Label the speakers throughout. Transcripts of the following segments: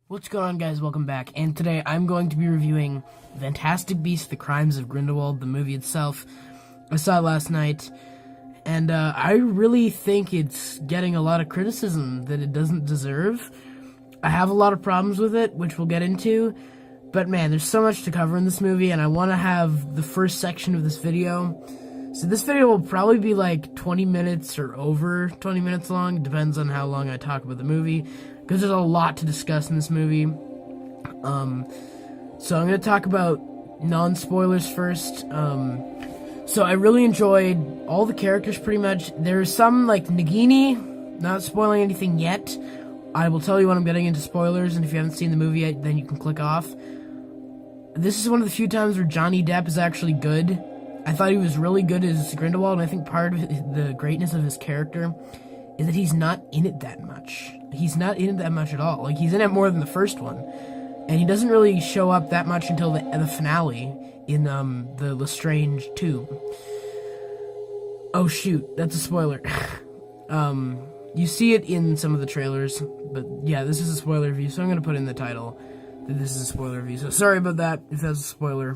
Speaker 1: What's going on, guys? Welcome back, and today I'm going to be reviewing Fantastic Beasts: The Crimes of Grindelwald, the movie itself. I saw it last night, and I really think it's getting a lot of criticism that it doesn't deserve. I have a lot of problems with it, which we'll get into, but man, there's so much to cover in this movie, and I want to have the first section of this video. So this video will probably be like 20 minutes or over 20 minutes long. It depends on how long I talk about the movie, because there's a lot to discuss in this movie. So I'm going to talk about non-spoilers first. So I really enjoyed all the characters pretty much. There's some, like Nagini, not spoiling anything yet. I will tell you when I'm getting into spoilers, and if you haven't seen the movie yet, then you can click off. This is one of the few times where Johnny Depp is actually good. I thought he was really good as Grindelwald, and I think part of the greatness of his character is that he's not in it that much. He's not in it that much at all. Like, he's in it more than the first one. And he doesn't really show up that much until the finale in the Lestrange tomb. Oh shoot, that's a spoiler. You see it in some of the trailers, but yeah, this is a spoiler review, so I'm going to put in the title that this is a spoiler review. So sorry about that if that's a spoiler.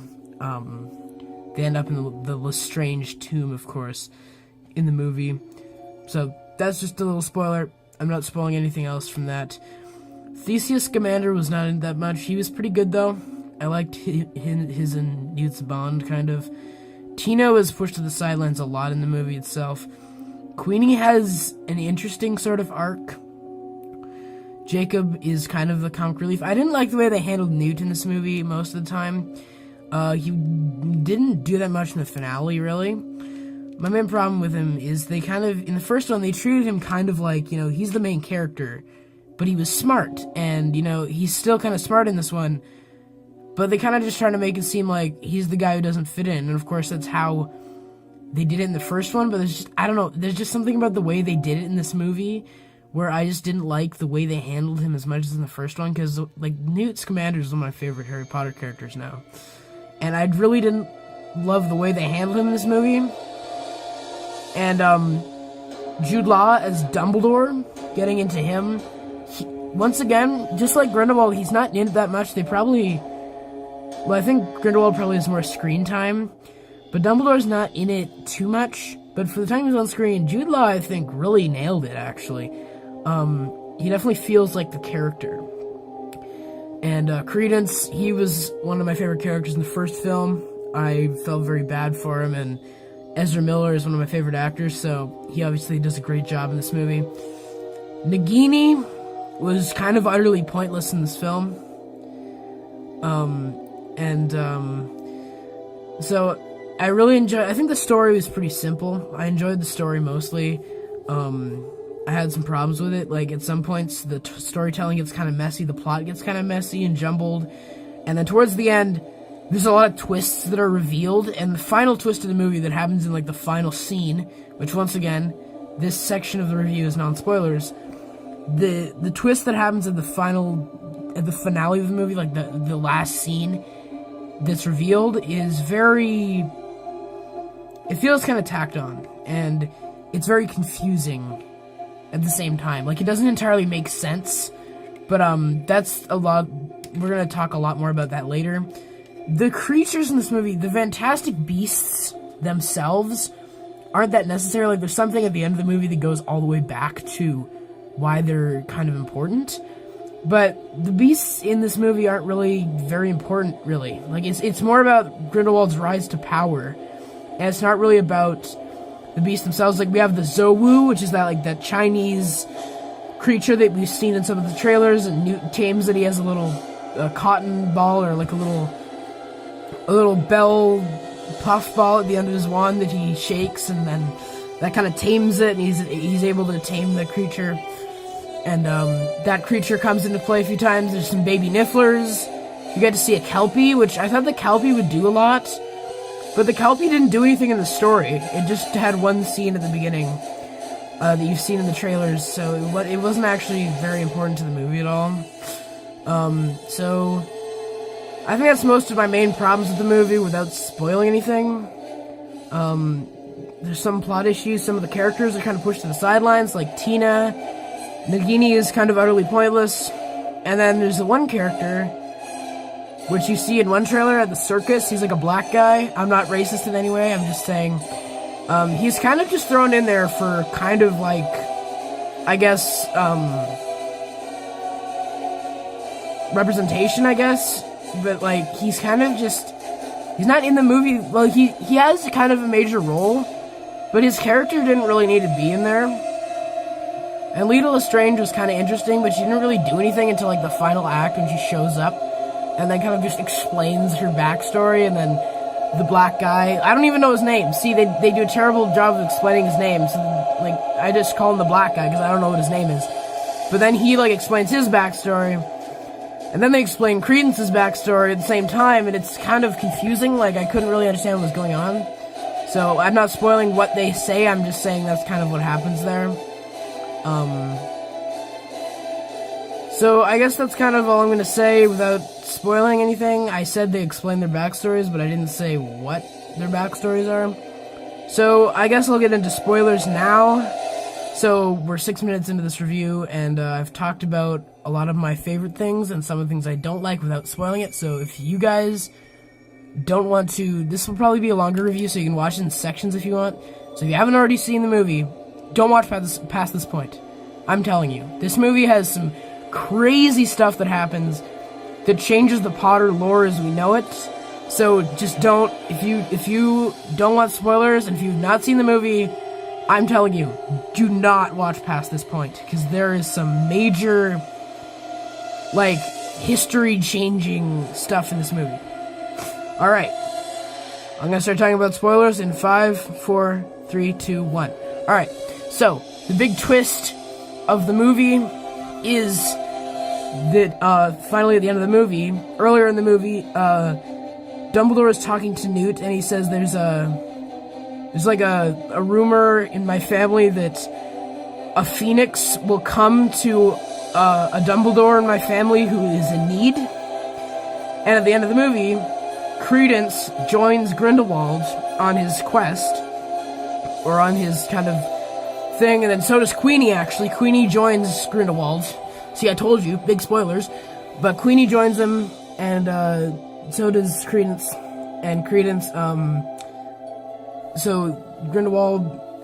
Speaker 1: They end up in the Lestrange tomb, of course, in the movie. So that's just a little spoiler. I'm not spoiling anything else from that. Theseus Scamander was not in that much. He was pretty good, though. I liked his and Newt's bond, kind of. Tina was pushed to the sidelines a lot in the movie itself. Queenie has an interesting sort of arc. Jacob is kind of the comic relief. I didn't like the way they handled Newt in this movie most of the time. He didn't do that much in the finale, really. My main problem with him is they kind of, in the first one, they treated him kind of like, you know, he's the main character, but he was smart, and, you know, he's still kind of smart in this one, but they kind of just trying to make it seem like he's the guy who doesn't fit in, and of course that's how they did it in the first one, but there's just, I don't know, there's just something about the way they did it in this movie where I just didn't like the way they handled him as much as in the first one, because, like, Newt Scamander is one of my favorite Harry Potter characters now, and I really didn't love the way they handled him in this movie. And, Jude Law as Dumbledore, getting into him, once again, just like Grindelwald, he's not in it that much. They probably, well, I think Grindelwald probably has more screen time, but Dumbledore's not in it too much. But for the time he's on screen, Jude Law, I think, really nailed it, actually. He definitely feels like the character. And, Credence, he was one of my favorite characters in the first film. I felt very bad for him, and Ezra Miller is one of my favorite actors, so he obviously does a great job in this movie. Nagini was kind of utterly pointless in this film. So I really enjoyed, I think the story was pretty simple. I enjoyed the story mostly. I had some problems with it, like at some points the storytelling gets kind of messy, the plot gets kind of messy and jumbled, and then towards the end, there's a lot of twists that are revealed, and the final twist of the movie that happens in, like, the final scene, which, once again, this section of the review is non-spoilers, the twist that happens at the finale of the movie, like, the last scene that's revealed is very, it feels kind of tacked on, and it's very confusing at the same time. Like, it doesn't entirely make sense, but, that's a lot, we're gonna talk a lot more about that later. The creatures in this movie, the Fantastic Beasts themselves, aren't that necessary. Like, there's something at the end of the movie that goes all the way back to why they're kind of important. But the beasts in this movie aren't really very important, really. Like, it's more about Grindelwald's rise to power. And it's not really about the beasts themselves. Like, we have the Zowu, which is that Chinese creature that we've seen in some of the trailers, and Newt tames it. He has a little cotton ball, or like a little bell puff ball at the end of his wand that he shakes, and then that kind of tames it, and he's able to tame the creature. And that creature comes into play a few times. There's some baby nifflers. You get to see a Kelpie, which I thought the Kelpie would do a lot, but the Kelpie didn't do anything in the story. It just had one scene at the beginning that you've seen in the trailers, so it wasn't actually very important to the movie at all. So I think that's most of my main problems with the movie without spoiling anything. There's some plot issues. Some of the characters are kind of pushed to the sidelines, like Tina. Nagini is kind of utterly pointless. And then there's the one character, which you see in one trailer at the circus. He's like a black guy. I'm not racist in any way, I'm just saying. He's kind of just thrown in there for kind of like, I guess, representation, I guess. But like, he's kind of just, he's not in the movie. Well, he has kind of a major role, but his character didn't really need to be in there. And Lita Lestrange was kind of interesting, but she didn't really do anything until like the final act when she shows up, and then kind of just explains her backstory. And then the black guy, I don't even know his name. See, they do a terrible job of explaining his name, so like, I just call him the black guy because I don't know what his name is. But then he like explains his backstory, and then they explain Credence's backstory at the same time, and it's kind of confusing. Like, I couldn't really understand what was going on. So I'm not spoiling what they say, I'm just saying that's kind of what happens there. So I guess that's kind of all I'm going to say without spoiling anything. I said they explained their backstories, but I didn't say what their backstories are. So I guess I'll get into spoilers now. So we're 6 minutes into this review, and I've talked about a lot of my favorite things and some of the things I don't like without spoiling it. So if you guys don't want to, this will probably be a longer review, so you can watch it in sections if you want. So if you haven't already seen the movie, don't watch past this point. I'm telling you, this movie has some crazy stuff that happens that changes the Potter lore as we know it. So just don't, if you don't want spoilers, and if you've not seen the movie, I'm telling you, do not watch past this point, because there is some major, like, history-changing stuff in this movie. Alright, I'm gonna start talking about spoilers in 5, 4, 3, 2, 1. Alright, so, the big twist of the movie is that, finally at the end of the movie, earlier in the movie, Dumbledore is talking to Newt, and he says there's like a rumor in my family that a phoenix will come to a Dumbledore in my family who is in need. And at the end of the movie, Credence joins Grindelwald on his quest, or on his kind of thing, and then so does Queenie, actually. Queenie joins Grindelwald. See, I told you, big spoilers. But Queenie joins him, and so does Credence. And Credence, so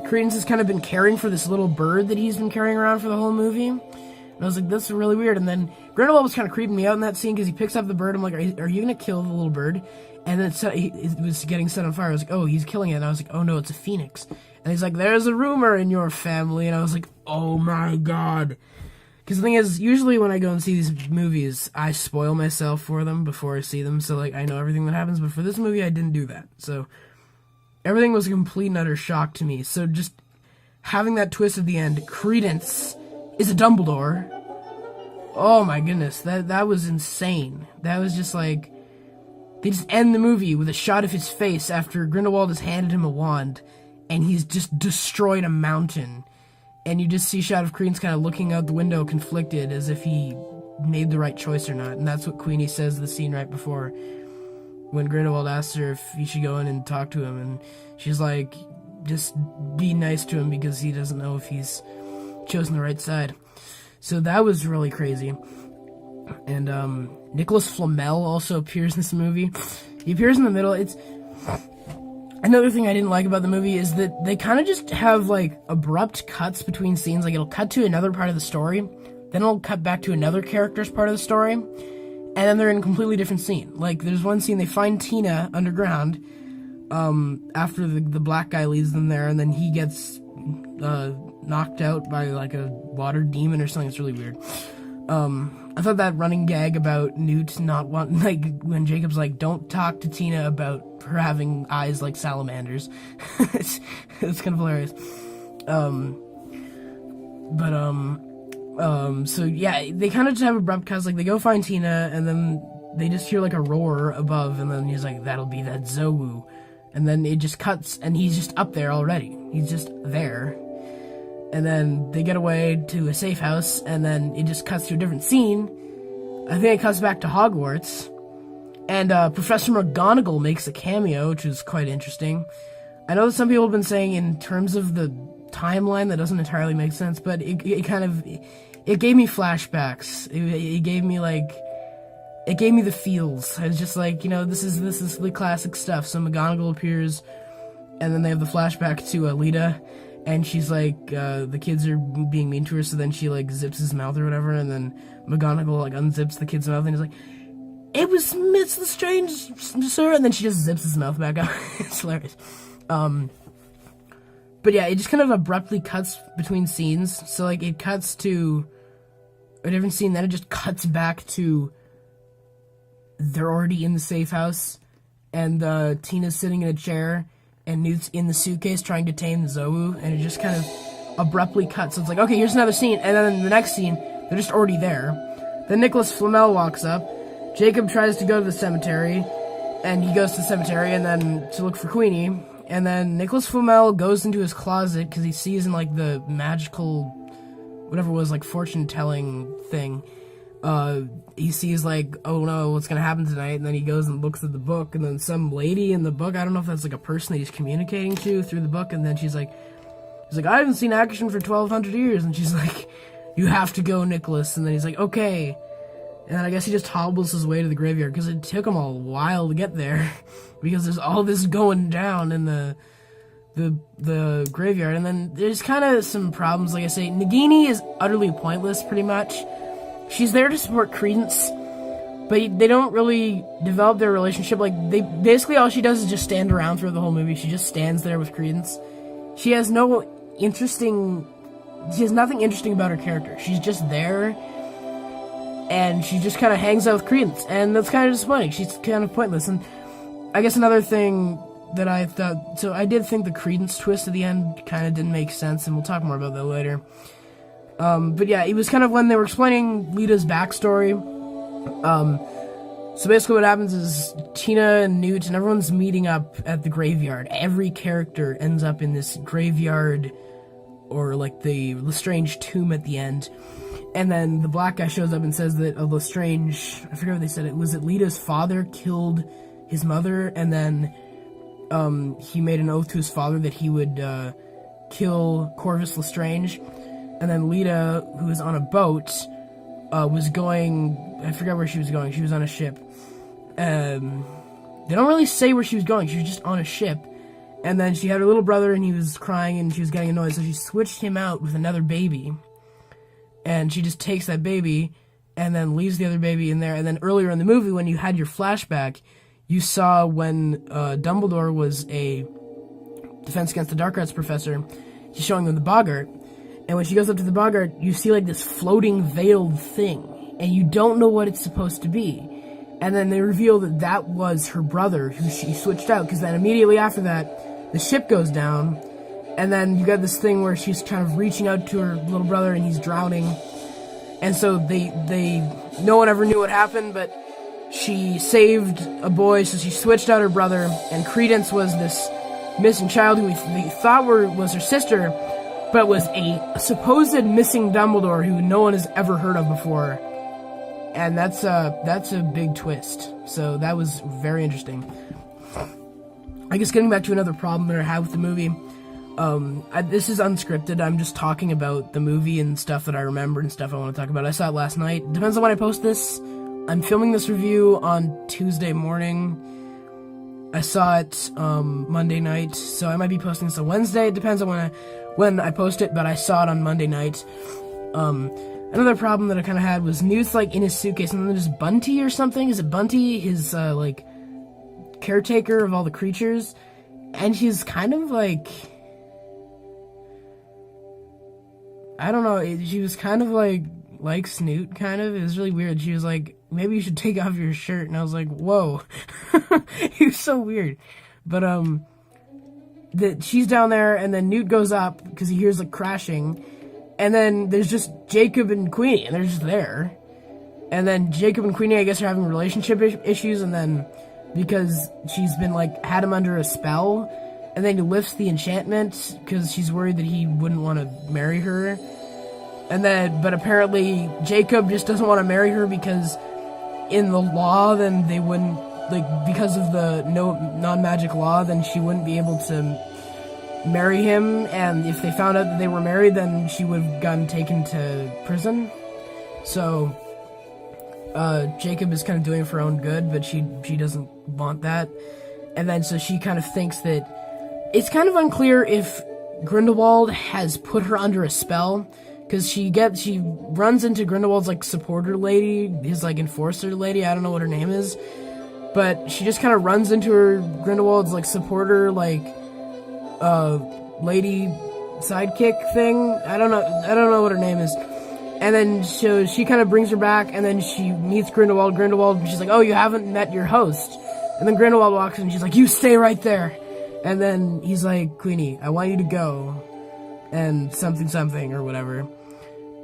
Speaker 1: Credence has kind of been caring for this little bird that he's been carrying around for the whole movie. And I was like, that's really weird. And then Grindelwald was kind of creeping me out in that scene because he picks up the bird. I'm like, are you going to kill the little bird? And then it was getting set on fire. I was like, oh, he's killing it. And I was like, oh no, it's a phoenix. And he's like, there's a rumor in your family. And I was like, oh my god. Because the thing is, usually when I go and see these movies, I spoil myself for them before I see them. So, like, I know everything that happens. But for this movie, I didn't do that. So everything was a complete and utter shock to me. So just having that twist at the end, Credence is a Dumbledore. Oh my goodness, that was insane. That was just like, they just end the movie with a shot of his face after Grindelwald has handed him a wand, and he's just destroyed a mountain. And you just see a shot of Credence kind of looking out the window, conflicted, as if he made the right choice or not. And that's what Queenie says in the scene right before, when Grindelwald asks her if he should go in and talk to him, and she's like, just be nice to him because he doesn't know if he's chosen the right side. So that was really crazy. And Nicholas Flamel also appears in this movie. He appears in the middle. It's another thing I didn't like about the movie is that they kind of just have like abrupt cuts between scenes. Like, it'll cut to another part of the story, then it'll cut back to another character's part of the story, and then they're in a completely different scene. Like, there's one scene, they find Tina underground, after the black guy leads them there, and then he gets, knocked out by, like, a water demon or something. It's really weird. I thought that running gag about Newt not wanting, like, when Jacob's like, don't talk to Tina about her having eyes like salamanders. it's kind of hilarious. So yeah, they kind of just have abrupt cuts. Like, they go find Tina, and then they just hear like a roar above, and then he's like, that'll be that Zowu. And then it just cuts, and he's just up there already. He's just there. And then they get away to a safe house, and then it just cuts to a different scene. I think it cuts back to Hogwarts. And Professor McGonagall makes a cameo, which is quite interesting. I know that some people have been saying in terms of the timeline that doesn't entirely make sense, but it kind of... it gave me flashbacks. It gave me like, it gave me the feels. I was just like, you know, this is the classic stuff. So McGonagall appears, and then they have the flashback to Alita, and she's like, the kids are being mean to her, so then she like zips his mouth or whatever, and then McGonagall like unzips the kid's mouth, and he's like, it's the strange, sir, and then she just zips his mouth back up. It's hilarious. But yeah, it just kind of abruptly cuts between scenes. So like it cuts to a different scene, then it just cuts back to they're already in the safe house, and Tina's sitting in a chair, and Newt's in the suitcase trying to tame Zou, and it just kind of abruptly cuts. So it's like, okay, here's another scene, and then in the next scene, they're just already there. Then Nicholas Flamel walks up. Jacob tries to go to the cemetery, and he goes to the cemetery, and then to look for Queenie, and then Nicholas Flamel goes into his closet, because he sees in, like, the magical, whatever it was, like, fortune-telling thing, he sees, like, oh no, what's gonna happen tonight, and then he goes and looks at the book, and then some lady in the book, I don't know if that's, like, a person that he's communicating to through the book, and then he's like, I haven't seen action for 1,200 years, and she's like, you have to go, Nicholas, and then he's like, okay, and then I guess he just hobbles his way to the graveyard, because it took him a while to get there, because there's all this going down in the graveyard, and then there's kind of some problems, like I say. Nagini is utterly pointless, pretty much. She's there to support Credence, but they don't really develop their relationship. Like, they basically all she does is just stand around throughout the whole movie. She just stands there with Credence. She has nothing interesting about her character. She's just there, and she just kind of hangs out with Credence, and that's kind of disappointing. She's kind of pointless. And I guess another thing that I thought, so I did think the Credence twist at the end kind of didn't make sense, and we'll talk more about that later. But yeah, it was kind of when they were explaining Lita's backstory. So basically what happens is Tina and Newt and everyone's meeting up at the graveyard. Every character ends up in this graveyard, or like the Lestrange tomb at the end. And then the black guy shows up and says that Lestrange, I forget what they said, it was that Lita's father killed his mother, and then he made an oath to his father that he would kill Corvus Lestrange. And then Lita, who was on a boat, was going, I forgot where she was going, she was on a ship. They don't really say where she was going, she was just on a ship. And then she had her little brother, and he was crying, and she was getting annoyed, so she switched him out with another baby. And she just takes that baby, and then leaves the other baby in there. And then earlier in the movie, when you had your flashback, you saw when Dumbledore was a Defense Against the Dark Arts professor, he's showing them the boggart. And when she goes up to the boggart, you see like this floating veiled thing, and you don't know what it's supposed to be. And then they reveal that that was her brother, who she switched out, because then immediately after that, the ship goes down, and then you got this thing where she's kind of reaching out to her little brother, and he's drowning. And so no one ever knew what happened, but she saved a boy, so she switched out her brother, and Credence was this missing child who we thought was her sister, but was a supposed missing Dumbledore who no one has ever heard of before. And that's a big twist. So that was very interesting. I guess getting back to another problem that I have with the movie, this is unscripted. I'm just talking about the movie and stuff that I remember and stuff I want to talk about. I saw it last night. Depends on when I post this. I'm filming this review on Tuesday morning. I saw it Monday night, so I might be posting this on Wednesday. It depends on when I post it, but I saw it on Monday night. Another problem that I kind of had was Newt's like in his suitcase, and then there's Bunty or something. Is it Bunty, his like caretaker of all the creatures? And she's kind of like, I don't know. She was kind of like Snoot, kind of. It was really weird. She was like, maybe you should take off your shirt, and I was like, whoa. It was so weird. But that she's down there, and then Newt goes up because he hears like crashing. And then there's just Jacob and Queenie, and they're just there. And then Jacob and Queenie, I guess, are having relationship issues, and then because she's been, like, had him under a spell, and then he lifts the enchantment because she's worried that he wouldn't want to marry her. And then, but apparently Jacob just doesn't want to marry her because in the law, then they wouldn't, like, because of the non-magic law, then she wouldn't be able to marry him, and if they found out that they were married, then she would have gotten taken to prison. So Jacob is kind of doing it for her own good, but she doesn't want that. And then so she kind of thinks that it's kind of unclear if Grindelwald has put her under a spell, because she runs into Grindelwald's like supporter lady, his like enforcer lady, I don't know what her name is, but she just kind of runs into Grindelwald's like supporter like lady sidekick thing. I don't know what her name is. And then she kind of brings her back, and then she meets Grindelwald, and she's like, oh, you haven't met your host. And then Grindelwald walks in, and she's like, you stay right there. And then he's like, Queenie, I want you to go, and something, or whatever.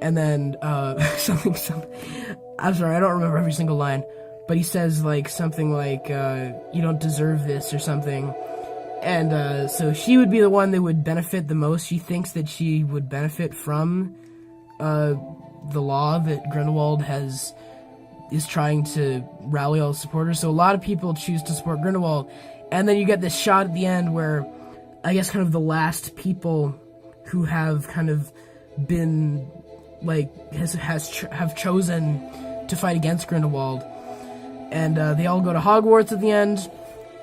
Speaker 1: And then, something. I'm sorry, I don't remember every single line. But he says, like, something like, you don't deserve this, or something. And, so she would be the one that would benefit the most. She thinks that she would benefit from, the law that Grindelwald is trying to rally all the supporters. So a lot of people choose to support Grindelwald. And then you get this shot at the end where, I guess, kind of the last people who have kind of been, like, have chosen to fight against Grindelwald. And they all go to Hogwarts at the end,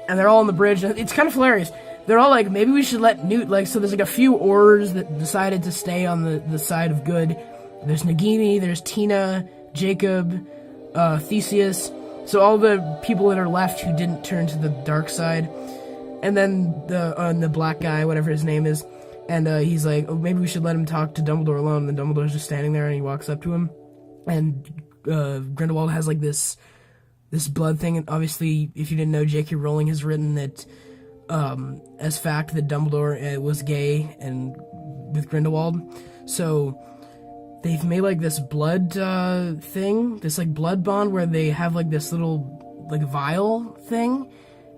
Speaker 1: and they're all on the bridge. And it's kind of hilarious. They're all like, maybe we should let Newt, like, so there's like a few Aurors that decided to stay on the side of good. There's Nagini, there's Tina, Jacob, Theseus. So all the people that are left who didn't turn to the dark side. And then the black guy, whatever his name is, and he's like, oh, maybe we should let him talk to Dumbledore alone. And then Dumbledore's just standing there, and he walks up to him. And Grindelwald has like this blood thing, and obviously, if you didn't know, J.K. Rowling has written that as fact that Dumbledore was gay and with Grindelwald. So they've made like this blood thing, this like blood bond where they have like this little like vial thing.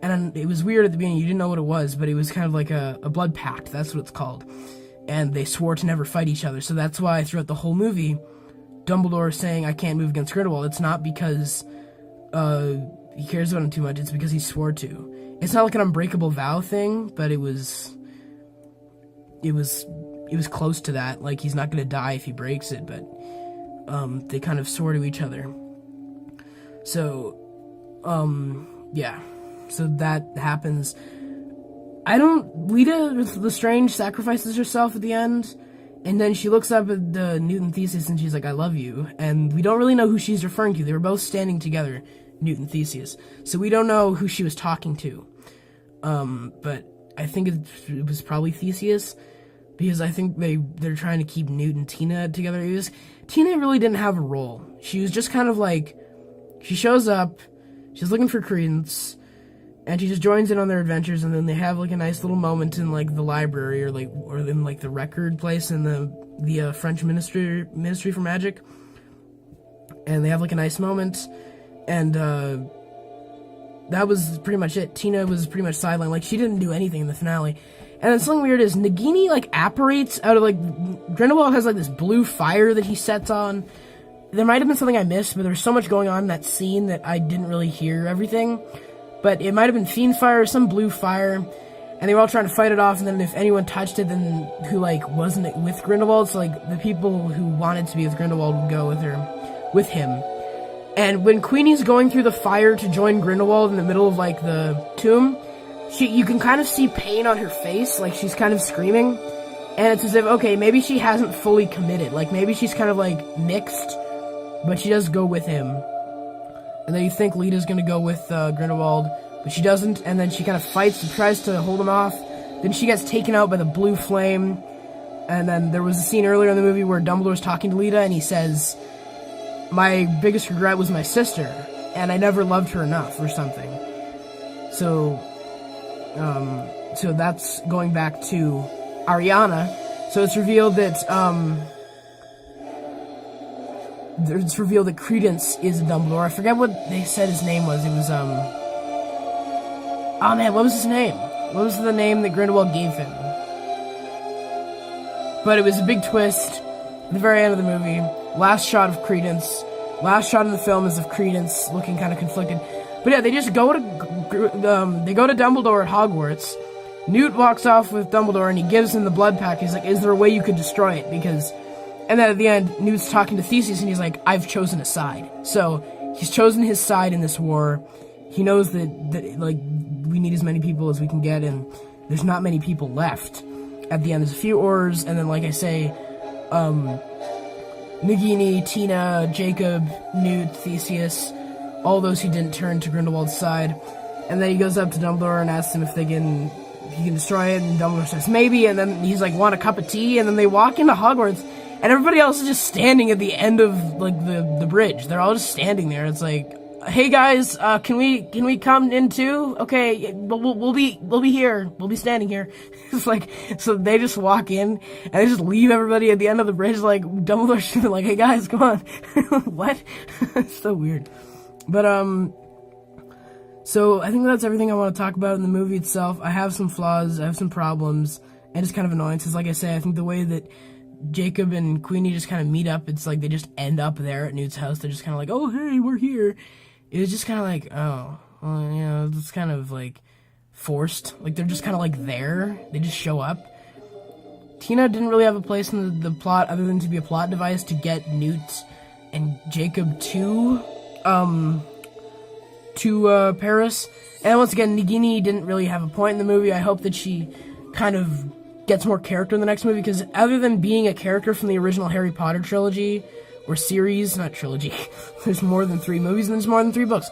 Speaker 1: And it was weird at the beginning, you didn't know what it was, but it was kind of like a blood pact, that's what it's called. And they swore to never fight each other, so that's why throughout the whole movie, Dumbledore is saying, I can't move against Grindelwald. It's not because he cares about him too much, it's because he swore to. It's not like an unbreakable vow thing, but it was close to that. Like, he's not gonna die if he breaks it, but they kind of swore to each other. So, yeah. So that happens. Lita Lestrange sacrifices herself at the end, and then she looks up at the Newt and Theseus and she's like, I love you. And we don't really know who she's referring to. They were both standing together, Newt and Theseus. So we don't know who she was talking to. But I think it was probably Theseus, because I think they're trying to keep Newt and Tina together. Tina really didn't have a role. She was just kind of like, she shows up, she's looking for Credence, and she just joins in on their adventures, and then they have like a nice little moment in like the library or in like the record place in the French Ministry for Magic, and they have like a nice moment, and that was pretty much it. Tina was pretty much sidelined, like she didn't do anything in the finale. And then something weird is Nagini like apparates out of like, Grindelwald has like this blue fire that he sets on. There might have been something I missed, but there was so much going on in that scene that I didn't really hear everything. But it might have been fiend fire or some blue fire, and they were all trying to fight it off, and then if anyone touched it, then who, like, wasn't with Grindelwald, so, like, the people who wanted to be with Grindelwald would go with him. And when Queenie's going through the fire to join Grindelwald in the middle of, like, the tomb, you can kind of see pain on her face, like, she's kind of screaming, and it's as if, okay, maybe she hasn't fully committed, like, maybe she's kind of, like, mixed, but she does go with him. And then you think Lita's gonna go with Grindelwald, but she doesn't, and then she kind of fights and tries to hold him off. Then she gets taken out by the blue flame, and then there was a scene earlier in the movie where Dumbledore's talking to Lita, and he says, my biggest regret was my sister, and I never loved her enough, or something. So that's going back to Ariana. So it's revealed that, it's revealed that Credence is a Dumbledore. I forget what they said his name was. It was, oh man, what was his name? What was the name that Grindelwald gave him? But it was a big twist at the very end of the movie. Last shot of Credence. Last shot in the film is of Credence looking kind of conflicted. But yeah, they just go to Dumbledore at Hogwarts, Newt walks off with Dumbledore and he gives him the blood pack. He's like, is there a way you could destroy it? Because, and then at the end, Newt's talking to Theseus and he's like, I've chosen a side. So he's chosen his side in this war. He knows that like, we need as many people as we can get, and there's not many people left. At the end, there's a few Aurors, and then, like I say, Nagini, Tina, Jacob, Newt, Theseus, all those who didn't turn to Grindelwald's side. And then he goes up to Dumbledore and asks him if he can destroy it, and Dumbledore says maybe, and then he's like, want a cup of tea? And then they walk into Hogwarts, and everybody else is just standing at the end of, like, the bridge. They're all just standing there. It's like, hey guys, can we come in too? Okay, we'll be here. We'll be standing here. It's like, so they just walk in and they just leave everybody at the end of the bridge. Like, Dumbledore should be like, hey guys, come on. What? It's so weird. But so I think that's everything I want to talk about in the movie itself. I have some flaws, I have some problems, and it's kind of annoying because, like I say, I think the way that Jacob and Queenie just kind of meet up, it's like they just end up there at Newt's house. They're just kind of like, oh hey, we're here. It was just kind of like, oh, well, you know, it's kind of, like, forced. Like, they're just kind of, like, there. They just show up. Tina didn't really have a place in the plot other than to be a plot device to get Newt and Jacob to Paris. And once again, Nagini didn't really have a point in the movie. I hope that she kind of gets more character in the next movie, because other than being a character from the original Harry Potter trilogy, or series, not trilogy, there's more than 3 movies and there's more than 3 books.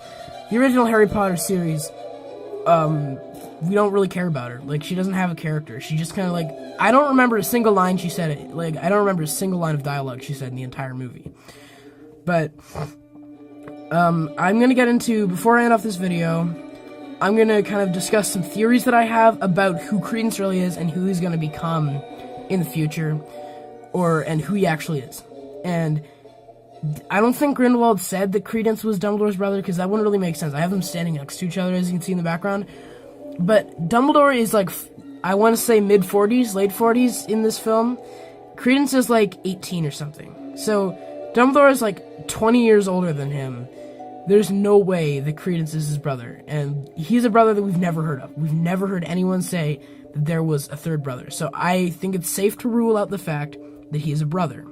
Speaker 1: The original Harry Potter series, we don't really care about her. Like, she doesn't have a character. She just kind of, like, I don't remember a single line she said. Like, I don't remember a single line of dialogue she said in the entire movie. But, I'm gonna get into, before I end off this video, I'm gonna kind of discuss some theories that I have about who Credence really is and who he's gonna become in the future, and who he actually is. And I don't think Grindelwald said that Credence was Dumbledore's brother, because that wouldn't really make sense. I have them standing next to each other, as you can see in the background. But Dumbledore is, like, I want to say mid-40s, late 40s in this film. Credence is, like, 18 or something. So, Dumbledore is, like, 20 years older than him. There's no way that Credence is his brother. And he's a brother that we've never heard of. We've never heard anyone say that there was a third brother. So, I think it's safe to rule out the fact that he is a brother.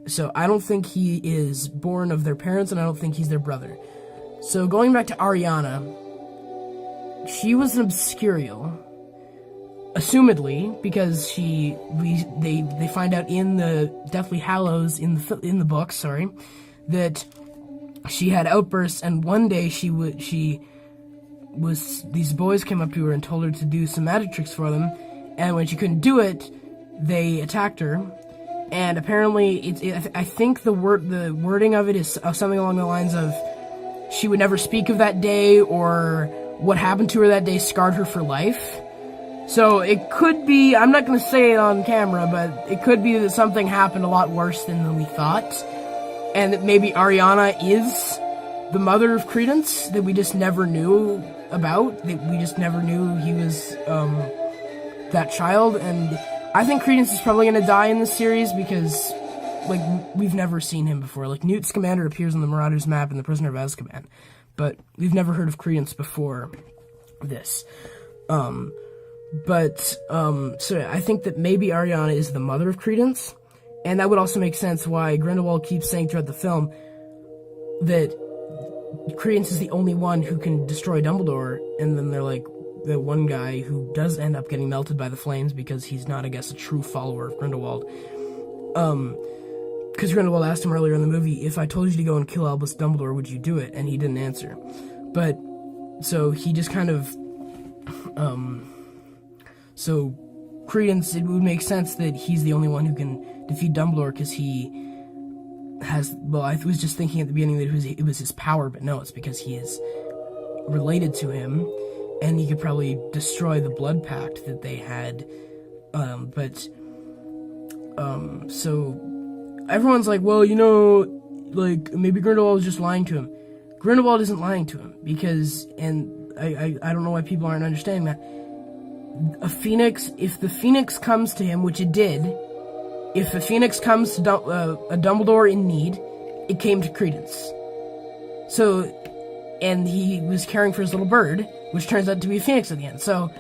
Speaker 1: So I don't think he is born of their parents, and I don't think he's their brother. So going back to Ariana, she was an obscurial, assumedly, because they find out in the Deathly Hallows in the books, that she had outbursts, and one day these boys came up to her and told her to do some magic tricks for them, and when she couldn't do it, they attacked her. And apparently, I think the wording of it is something along the lines of she would never speak of that day, or what happened to her that day scarred her for life. So it could be, I'm not going to say it on camera, but it could be that something happened a lot worse than we thought. And that maybe Ariana is the mother of Credence, that we just never knew about, that we just never knew he was that child. And I think Credence is probably going to die in this series because, like, we've never seen him before. Like, Newt Scamander appears on the Marauders map in The Prisoner of Azkaban, but we've never heard of Credence before this. So I think that maybe Ariana is the mother of Credence, and that would also make sense why Grindelwald keeps saying throughout the film that Credence is the only one who can destroy Dumbledore, and then they're like, the one guy who does end up getting melted by the flames because he's not, I guess, a true follower of Grindelwald. Because Grindelwald asked him earlier in the movie, if I told you to go and kill Albus Dumbledore, would you do it? And he didn't answer. But, so he just kind of, so Credence, it would make sense that he's the only one who can defeat Dumbledore because he has, well, I was just thinking at the beginning that it was his power, but no, it's because he is related to him. And he could probably destroy the blood pact that they had. So everyone's like, well, you know, like, maybe Grindelwald is just lying to him. Grindelwald isn't lying to him, because, and I don't know why people aren't understanding that. If the Phoenix comes to him, which it did, if the Phoenix comes to a Dumbledore in need, it came to Credence. So, and he was caring for his little bird, which turns out to be Phoenix at the end. So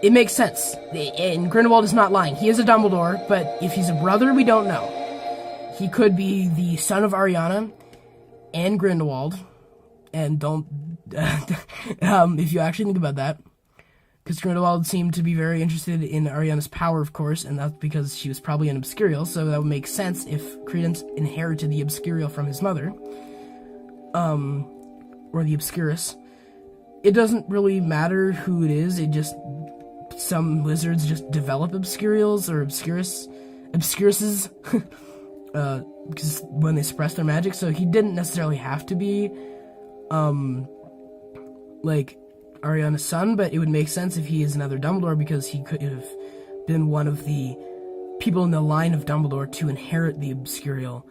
Speaker 1: it makes sense. And Grindelwald is not lying. He is a Dumbledore, but if he's a brother, we don't know. He could be the son of Ariana and Grindelwald. And don't, if you actually think about that, because Grindelwald seemed to be very interested in Ariana's power, of course, and that's because she was probably an Obscurial, so that would make sense if Credence inherited the Obscurial from his mother, or the Obscurus. It doesn't really matter who it is, some lizards just develop Obscurials, or Obscuruses, because when they suppress their magic, so he didn't necessarily have to be, Ariana's son, but it would make sense if he is another Dumbledore, because he could have been one of the people in the line of Dumbledore to inherit the Obscurial,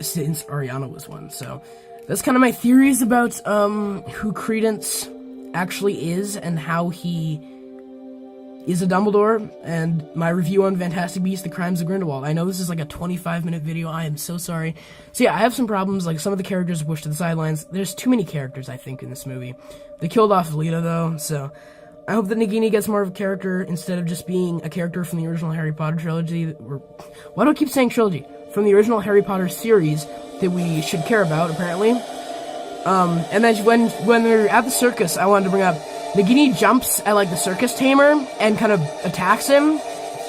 Speaker 1: since Ariana was one. So that's kind of my theories about who Credence actually is and how he is a Dumbledore, and my review on Fantastic Beasts: The Crimes of Grindelwald. I know this is like a 25-minute video, I am so sorry. So yeah, I have some problems, like some of the characters are pushed to the sidelines. There's too many characters, I think, in this movie. They killed off Lita, though, so I hope that Nagini gets more of a character, instead of just being a character from the original Harry Potter trilogy. Why do I keep saying trilogy? From the original Harry Potter series that we should care about, apparently. And then when they're at the circus, I wanted to bring up, Nagini jumps at, the circus tamer and kind of attacks him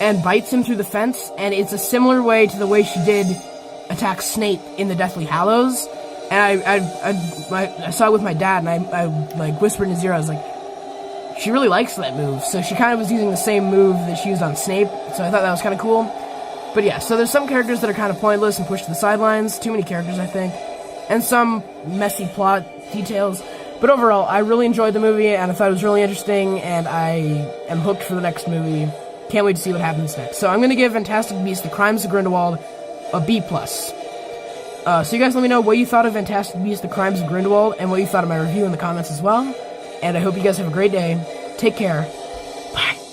Speaker 1: and bites him through the fence, and it's a similar way to the way she did attack Snape in the Deathly Hallows. And I saw it with my dad, and I whispered in his ear, I was like, she really likes that move, so she kind of was using the same move that she used on Snape, so I thought that was kind of cool. But yeah, so there's some characters that are kind of pointless and pushed to the sidelines, too many characters, I think, and some messy plot details. But overall, I really enjoyed the movie, and I thought it was really interesting, and I am hooked for the next movie. Can't wait to see what happens next. So I'm going to give Fantastic Beasts: The Crimes of Grindelwald a B+. So you guys let me know what you thought of Fantastic Beasts: The Crimes of Grindelwald, and what you thought of my review in the comments as well. And I hope you guys have a great day. Take care. Bye.